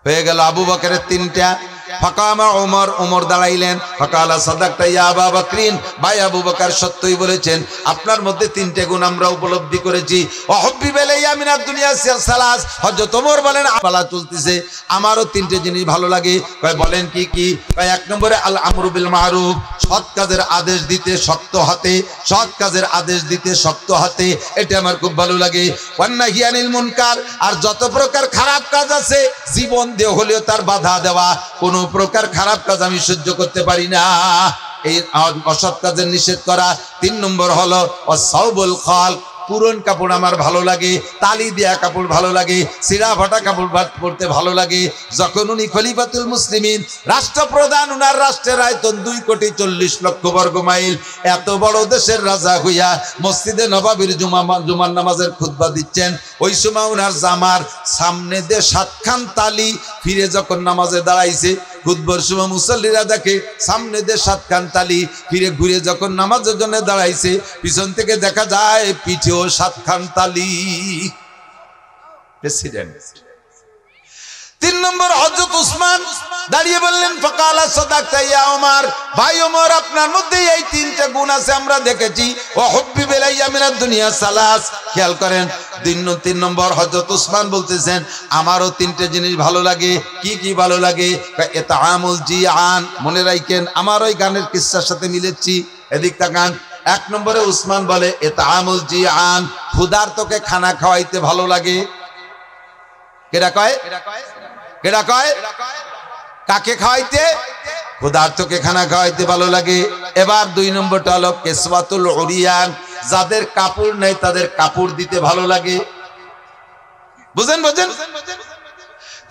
হয়ে গেল আবু বকরের 3টা। ফাকামা ওমর, ওমর দাঁড়াইলেন। ফাকালা সাদাকতা ইয়া আবু বকরিন, ভাই আবু বকর সত্যই বলেছেন, আপনার মধ্যে 3টে গুণ আমরা উপলব্ধি করেছি। ওয়াহব্বিব ইলাইয়া মিনাদ দুনিয়া সালাস। হযরত ওমর বলেন, পালা চলতেছে, আমারও 3টে জিনিস ভালো লাগে। কয় বলেন কি কি? কয় 1 নম্বরে আল আমরু বিল মারুফ, সৎ কাজের আদেশ দিতে শক্ত হাতে, সৎ কাজের আদেশ দিতে শক্ত হাতে, এটা আমার খুব ভালো লাগে। ওয়ান নাহি আনিল মুনকার, আর যত প্রকার খারাপ কাজ আছে জীবন দিয়ে হলেও তার বাধা দেওয়া, কোন প্রকার খারাপ কাজ আমি সহ্য করতে পারি না, এই অসৎ কাজের নিষেধ করা। 3 নম্বর হলো ওয়াসাউবুল খাল, পুরন কাপড় আমার ভালো লাগে, তালি দেয়া কাপড় ভালো লাগে, সিরা ফাটা কাপড় পরতে ভালো লাগে। যখন উনি খলিফাতুল মুসলিমিন, রাষ্ট্রপ্রধান, উনার রাষ্ট্রের আয়তন 2,40,00,000 বর্গ মাইল, এত বড় দেশের রাজা হইয়া মসজিদে নবাবির জুমার নামাজের খুতবা দিচ্ছেন, ওই সময় উনার জামার সামনে দিয়ে 7 খান তালি, ফিরে যখন নামাজে দাঁড়াইছে, খুতবার সময় মুসল্লিরা দেখে সামনে দিয়ে 7 খান তালি, ফিরে ঘুরে যখন নামাজের জন্য দাঁড়াইছে, পিছন থেকে দেখা যায় পিঠেও 7 খান তালি। প্রেসিডেন্ট। 3 নম্বর হযরত উসমান দাঁড়িয়ে বললেন, ফাকালা সাদাকতা ইয়া ওমর, ভাই ওমর আপনার মধ্যে এই 3টে গুণ আছে আমরা দেখেছি। ওয়াহব্বিব ইলাইয়া মিনাদ দুনিয়া সালাস। খেয়াল করেন, 3 নম্বর হযরত উসমান বলতেছেন, আমারও 3টে জিনিস ভালো লাগে। কি কি ভালো লাগে? ইতআমুল জিআন, মনে রাখেন আমার ওই গানের কিসসার সাথে মিলেছি, এদিক তাকান। 1 নম্বরে উসমান বলে ইতআমুল জিআন, ক্ষুধার্তকে খানা খাওয়াইতে ভালো লাগে। কেডা কয়? কেডা কয়? কাকে খাওয়াইতে? ক্ষুধার্তকে খানা খাওয়াইতে ভালো লাগে। এবার 2 নম্বরটা হলো কিসওয়াতুল উরিয়ান, যাদের কাপড় নেই তাদের কাপড় দিতে ভালো লাগে। বুঝেন বুঝেন?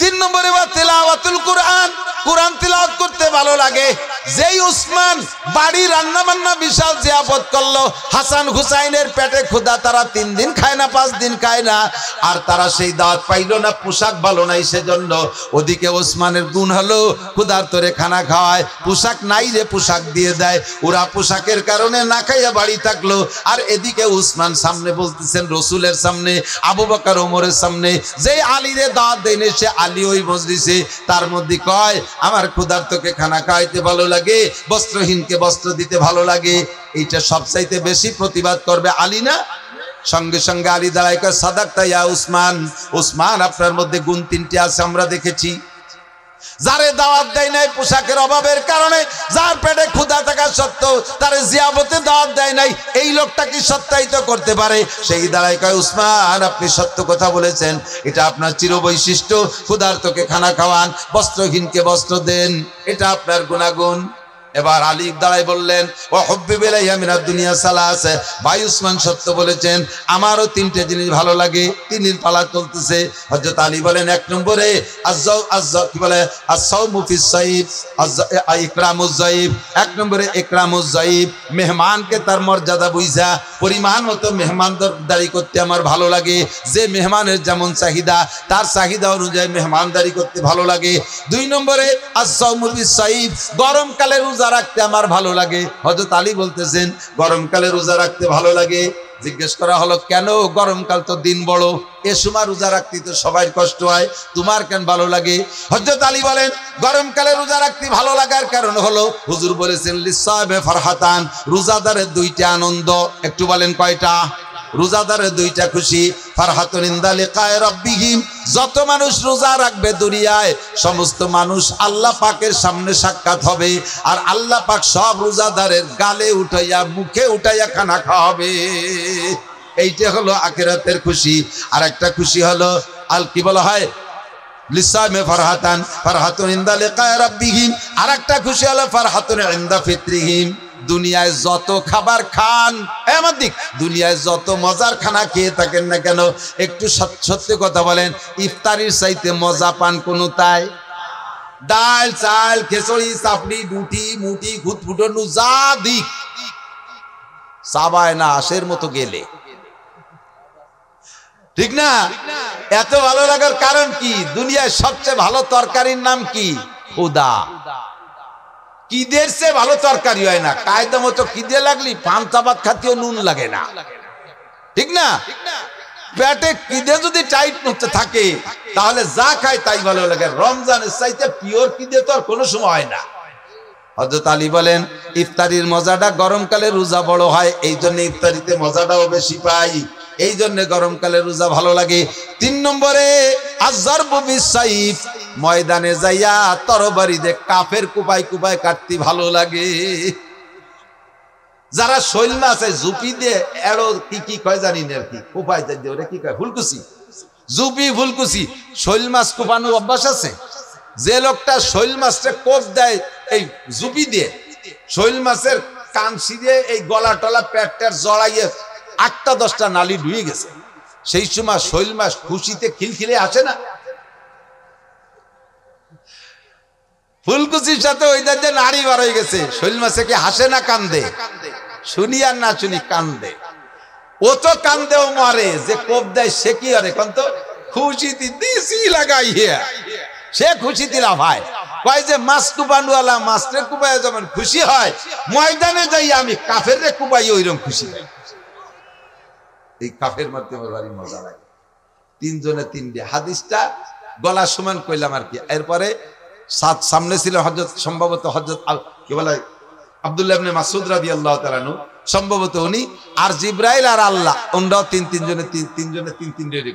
3 নম্বরে তিলাওয়াতুল কুরআন, কুরআন তিলাওয়াত করতে ভালো লাগে। যেই উসমান বাড়ি রান্না বান্না বিশাল জিয়াফত করলো, হাসান হুসাইনের পেটে ক্ষুধা, তারা 3 দিন খায় না, 5 দিন খায় না, আর তারা সেই দাওয়াত পাইলো না, পোশাক ভালো নাই সেজন্য। ওদিকে ওসমানের গুণ হলো ক্ষুধার্তরে খানা খাওয়ায়, পোশাক নাই যে পোশাক দিয়ে দেয়, ওরা পোশাকের কারণে না খাইয়া বাড়ি থাকলো। আর এদিকে উসমান সামনে বলতেছেন, রসুলের সামনে, আবু বকর ওমরের সামনে, যেই আলীরে দাওয়াত দেয়নি সে আলী ওই মজলিসে, তার মধ্যে কয় আমার ক্ষুধার্তকে খানা খাওয়াইতে ভালো লাগে, বস্ত্রহীনকে বস্ত্র দিতে ভালো লাগে। এইটা সবচাইতে বেশি প্রতিবাদ করবে আলী না? সঙ্গে সঙ্গে আলী দাঁড়ায় কয়, সাদাকতা ইয়া উসমান, উসমান আপনার মধ্যে গুণ 3টে আছে আমরা দেখেছি। যারে দাওয়াত দেয় নাই পোশাকের অভাবের কারণে, যার পেটে ক্ষুধা থাকা সত্ত্বেও তারে জিয়াফতে দাওয়াত দেয় নাই, এই লোকটা কি সত্যায়িত করতে পারে? সেই দাঁড়ায় কয়, উসমান আপনি সত্য কথা বলেছেন, এটা আপনার চিরবৈশিষ্ট্য, ক্ষুধার্তকে খানা খাওয়ান, বস্ত্রহীনকে বস্ত্র দেন, এটা আপনার গুণাগুণ। এবার আলী দাঁড়ায় বললেন, ওয়াহব্বিব ইলাইয়া মিনাদ দুনিয়া সালাস, ভাই উসমান সত্য বলেছেন, আমারও 3টে জিনিস ভালো লাগে। 3 পালা চলতেছে। হযরত আলী বলেন 1 নম্বরে কি বলে আস-সাওমু ফিস সাইফ, ইকরামুজ যায়িব। 1 নম্বরে ইকরামুজ যায়িব, মেহমানকে তার মর্যাদা বুঝা পরিমাণ মতো মেহমানদারি করতে আমার ভালো লাগে। যে মেহমানের যেমন চাহিদা, তার চাহিদা অনুযায়ী মেহমানদারি করতে ভালো লাগে। 2 নম্বরে আস-সাওমু ফিস সাইফ, গরমকালে রোজা রাখতে আমার ভালো লাগে। হযরত আলী বলতেছেন গরমকালে রোজা রাখতে ভালো লাগে। জিজ্ঞেস করা হলো, কেন? গরমকাল তো দিন বড়, এ সময় রোজা রাখতে তো সবাই কষ্ট হয়, তোমার কেন ভালো লাগে? হযরত আলী বলেন, গরমকালে রোজা রাখতে ভালো লাগার কারণ হলো হুজুর বলেছেন লিসাইবে ফারহাতান, রোজাদারের 2টা আনন্দ। একটু বলেন কয়টা? রোজাদারের 2টা খুশি। ফারহাতুন ইনদা লিকায়ে রাব্বিহিম, যত মানুষ রোজা রাখবে দুনিয়ায় সমস্ত মানুষ আল্লাহ পাকের সামনে সাক্ষাৎ হবে, আর আল্লাহ পাক সব রোজাদারের গালে উঠাইয়া মুখে উঠাইয়া খানা খাওয়াবে। এইটা হলো আখিরাতের খুশি। আর একটা খুশি হলো কি বলা হয়, লিসাইমে ফারহাতান, ফারহাতুন ইনদা লিকায়ে রাব্বিহিম। আর একটা খুশি হলো ফারহাতুন ইনদা ফিত্রিহিম, দুনিয়ায় যত খাবার খান, দুনিয়ায় যত মজার খানা খেয়ে থাকেন না কেন, একটু সত্যি কথা বলেন, ইফতারির চাইতে মজা পান কোন? তাই ডাল চাল খেসড়ি চাপড়ি ডুটি মুটি খুঁতফুটনু যা দিক চাবায় না আশের মতো গেলে, ঠিক না? এত ভালো লাগার কারণ কি? দুনিয়ায় সবচেয়ে ভালো তরকারির নাম কি? খুদা। কিদের চেয়ে ভালো তরকারি হয় না। কায়দা মতো কিদে লাগলি পান্তা ভাত খাতেও নুন লাগে না, ঠিক না? পেটে কিদে যদি টাইট মতো থাকে তাহলে যা খায় তাই ভালো লাগে। রমজানের চাইতে পিওর কিদে তো আর কোনো সময় হয় না। হযরত আলী বলেন ইফতারির মজাটা গরমকালে রোজা বড় হয়, এই জন্য ইফতারিতে মজাটাও বেশি পাই, এই জন্য গরমকালে রোজা ভালো লাগে। 3 নম্বরে আযযারবু বিসাইফ, ময়দানে যাইয়া তরবারি দিয়ে কাফের কুপাই কুপাই কাটতে ভালো লাগে। যারা শৈল মাছ জুপি দিয়ে এড়ো কি কি কয় জানি না, আর কি কুপাই দিয়ে ওরে কি কয়, ফুলকুচি, জুপি ফুলকুচি, শৈল মাছ কুপানো অভ্যাস আছে। যে লোকটা শৈল মাছটা কোপ দেয় এই জুপি দিয়ে, শৈল মাছের কান ছিঁড়ে এই গলা টলা পেটটার জড়াইয়ে 8টা 10টা নালি ঢুয়ে গেছে, সেই সময় শৈল মাছ খুশিতে খিলখিলে আসে না? ফুলকুচির সাথে ওই যে নাড়ি বার হয়ে গেছে, শৈল মাছে কি হাসে না কান্দে? শুনি আর না শুনি কান্দে। ও তো কান্দেও মারে, যে কোপ দেয় সে কি আরে কন্ত খুশিতে দিছি লাগাইয়া, সে খুশিতে লাফায়। কয় যে মাছ কুপানুয়ালা মাছরে কুপায় যেমন খুশি হয়, ময়দানে যাই আমি কাফের রে কুপাই ওইরকম খুশি হয়। এই কাফের মাধ্যমে ভারী মজা লাগে। 3 জনে 3 হাদিসটা গলা সমান কইলাম আর কি। এরপরে সামনে ছিল হযরত, সম্ভবত হযরত কি বলে আব্দুল্লাহ ইবনে মাসউদ রাদিয়াল্লাহু তাআলা আনহু, সম্ভবত উনি, আর জিবরাইল আর আল্লাহ, ওনরাও 3 জনে 3 জনে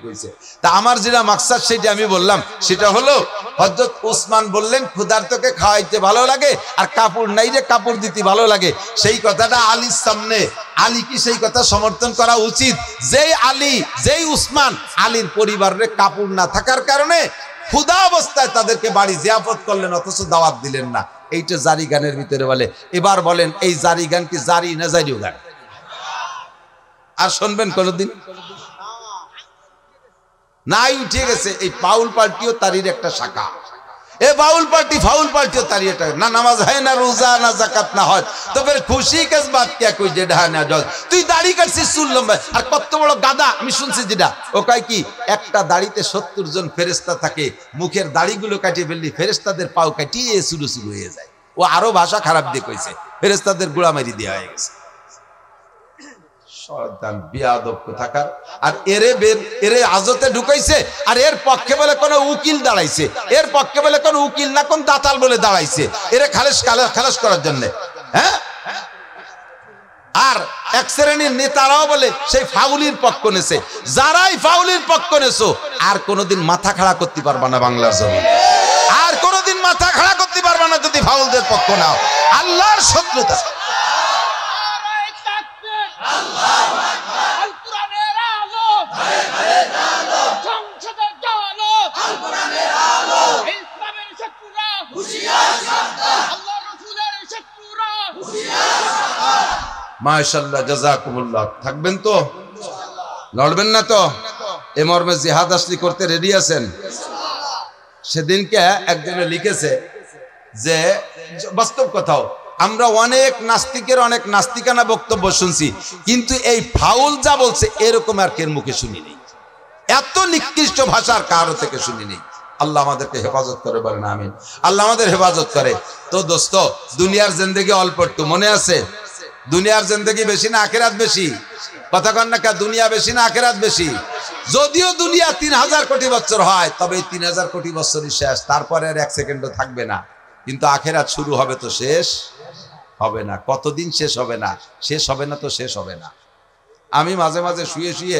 কইছে। তা আমার যেটা মাকসাদ সেটা আমি বললাম, সেটা হলো হযরত ওসমান বললেন ক্ষুধার্তকে খাওয়াইতে ভালো লাগে আর কাপড় নাই রে কাপড় দিতে ভালো লাগে। সেই কথাটা আলীর সামনে, আলী কি সেই কথা সমর্থন করা উচিত? যেই আলী, যেই উসমান, আলীর পরিবারের কাপড় না থাকার কারণে ক্ষুধা অবস্থায় তাদেরকে বাড়ি জিয়াফত করলেন, অথচ দাওয়াত দিলেন না। এইটা জারি গানের ভিতরে বলে। এবার বলেন এই জারি গান কি জারি না জারিও গান? আর শুনবেন কোনদিন? নাই, উঠে গেছে। এই পাউল পার্টিও তারির একটা শাখা। এ বাউল পার্টি ফাউল পার্টিও তারি একটা, না নামাজ হয় না, রোজা না, জাকাত না হয়, তো ফের খুশি কেস বাত কে কই যে ঢা না জল। তুই দাড়ি কাটছিস চুল লম্বা, আর কত বড় গাদা আমি শুনছি যেটা, ও কয় কি একটা দাড়িতে 70 জন ফেরেশতা থাকে, মুখের দাড়িগুলো কাটিয়ে ফেললি ফেরেশতাদের পাও কাটিয়ে শুরু শুরু হয়ে যায়। ও আরো ভাষা খারাপ দিয়ে কইছে, ফেরেশতাদের গোড়া মারি দেওয়া হয়ে গেছে। শয়তান বিয়াদব কোথাকার। আর এরে আজতে ঢুকাইছে, আর এর পক্ষে বলে কোন উকিল দাঁড়াইছে, এর পক্ষে বলে কোন উকিল না কোন দাতাল বলে দাঁড়াইছে, এরে খালাস করার জন্য। হ্যাঁ, আর এক শ্রেণীর নেতারাও বলে সেই ফাউলির পক্ষ নেছে। যারাই ফাউলির পক্ষ নেছো আর কোনোদিন মাথা খাড়া করতে পারবা না বাংলার জমিনে, আর কোনোদিন মাথা খাড়া করতে পারবা না যদি ফাউলদের পক্ষ নাও। আল্লাহর শত্রুতা। মাশাআল্লাহ, জাযাকুমুল্লাহ। থাকবেন তো, লড়বেন না তো? এ মর্মে জিহাদ আসলি করতে রেডি আছেন? সেদিনকে একজনে লিখেছে যে বাস্তব কথাও, আমরা অনেক নাস্তিকের অনেক নাস্তিকানা বক্তব্য শুনছি, কিন্তু এই ফাউল যা বলছে এরকম আর কের মুখে শুনিনি, এত নিকৃষ্ট ভাষার কারো থেকে শুনিনি। আল্লাহ আমাদেরকে হেফাজত করে, বলেন আমিন। আল্লাহ আমাদের হেফাজত করে। তো দোস্ত, দুনিয়ার জিন্দেগি অল্প একটু, মনে আছে? দুনিয়ার জিন্দেগি বেশি না আখিরাত বেশি? কথা কন না, দুনিয়া বেশি না আখিরাত বেশি? যদিও দুনিয়া 3000 কোটি বছর হয়, তবে এই 3000 কোটি বছরই শেষ, তারপরে আর 1 সেকেন্ডও থাকবে না। কিন্তু আখিরাত শুরু হবে তো শেষ হবে না। কতদিন শেষ হবে না? শেষ হবে না তো শেষ হবে না। আমি মাঝে মাঝে শুয়ে শুয়ে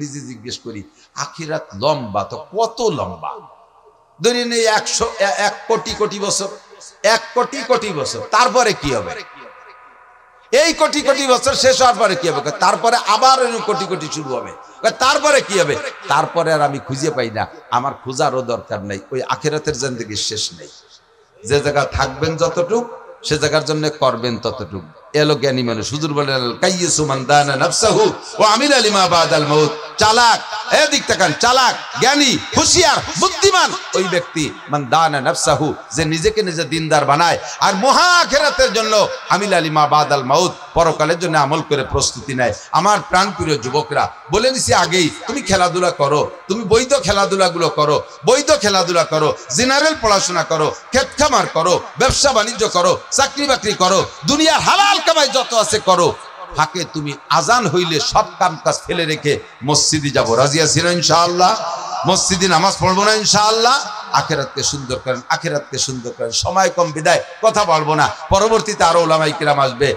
নিজে জিজ্ঞেস করি, আখিরাত লম্বা তো কত লম্বা? ধরে নেই 1 কোটি কোটি বছর, 1 কোটি কোটি বছর, তারপরে কি হবে? এই কোটি কোটি বছর শেষ হওয়ার পরে কি হবে? তারপরে আবার কোটি কোটি শুরু হবে, তারপরে কি হবে? তারপরে আর আমি খুঁজে পাই না। আমার খোঁজারও দরকার নেই, ওই আখিরাতের জিন্দেগির শেষ নেই। যে জায়গা থাকবেন যতটুক, সে জায়গার জন্য করবেন ততটুক। এলো জ্ঞানী মানুষ। হুজুর বলেন, কাইয়্যিসু মান দানা নাফসাহু ওয়া আমিলা লিমা বাদাল মাউত। চালাক, এদিক তাকান, চালাক, জ্ঞানী, হুঁশিয়ার, বুদ্ধিমান ওই ব্যক্তি মান দানা নাফসাহু, যে নিজেকে নিজে দিনদার বানায় আর মহা আখিরাতের জন্য আমিলা লিমা বাদাল মাউত, পরকালের জন্য আমল করে প্রস্তুতি নেয়। আমার প্রাণপ্রিয় যুবকরা, বলে নিছি আগেই, তুমি খেলাধুলা করো, তুমি বৈধ খেলাধুলাগুলো করো, বৈধ খেলাধুলা করো, জেনারেল পড়াশোনা করো, ক্ষেত খামার করো, ব্যবসা বাণিজ্য করো, চাকরি বাকরি করো, দুনিয়ার হালাল কামাই যত আছে করো, ফাঁকে তুমি আজান হইলে সব কাম কাজ ফেলে রেখে মসজিদে যাবো, রাজি আছি না ইনশাআল্লাহ? মসজিদে নামাজ পড়বো না ইনশাআল্লাহ? আখিরাতকে সুন্দর করেন, আখিরাতকে সুন্দর করেন। সময় কম বিদায় কথা বলবো না, পরবর্তীতে আরো উলামায়ে কিরাম আসবে।